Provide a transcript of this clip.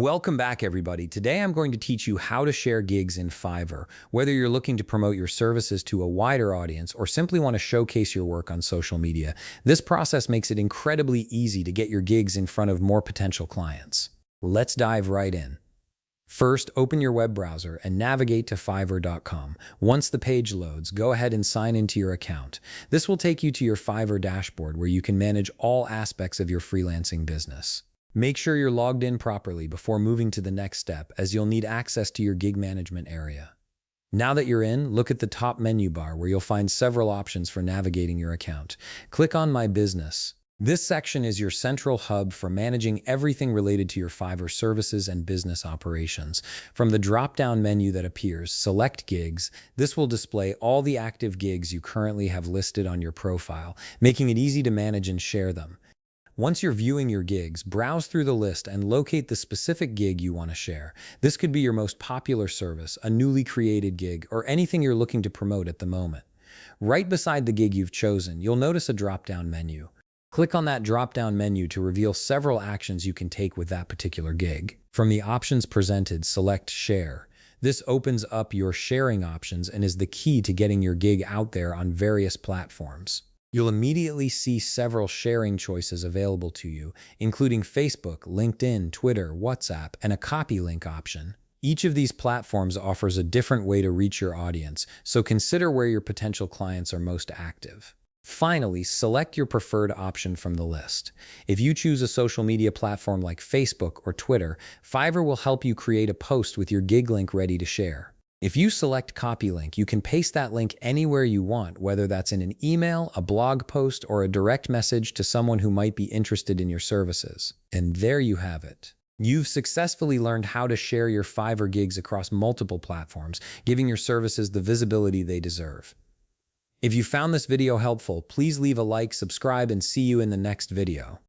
Welcome back, everybody. Today I'm going to teach you how to share gigs in Fiverr, whether you're looking to promote your services to a wider audience or simply want to showcase your work on social media. This process makes it incredibly easy to get your gigs in front of more potential clients. Let's dive right in. First, open your web browser and navigate to fiverr.com. Once the page loads, go ahead and sign into your account. This will take you to your Fiverr dashboard where you can manage all aspects of your freelancing business. Make sure you're logged in properly before moving to the next step, as you'll need access to your gig management area. Now that you're in, look at the top menu bar where you'll find several options for navigating your account. Click on My Business. This section is your central hub for managing everything related to your Fiverr services and business operations. From the drop-down menu that appears, select Gigs. This will display all the active gigs you currently have listed on your profile, making it easy to manage and share them. Once you're viewing your gigs, browse through the list and locate the specific gig you want to share. This could be your most popular service, a newly created gig, or anything you're looking to promote at the moment. Right beside the gig you've chosen, you'll notice a drop-down menu. Click on that drop-down menu to reveal several actions you can take with that particular gig. From the options presented, select Share. This opens up your sharing options and is the key to getting your gig out there on various platforms. You'll immediately see several sharing choices available to you, including Facebook, LinkedIn, Twitter, WhatsApp, and a copy link option. Each of these platforms offers a different way to reach your audience, so consider where your potential clients are most active. Finally, select your preferred option from the list. If you choose a social media platform like Facebook or Twitter, Fiverr will help you create a post with your gig link ready to share. If you select Copy Link, you can paste that link anywhere you want, whether that's in an email, a blog post, or a direct message to someone who might be interested in your services. And there you have it. You've successfully learned how to share your Fiverr gigs across multiple platforms, giving your services the visibility they deserve. If you found this video helpful, please leave a like, subscribe, and see you in the next video.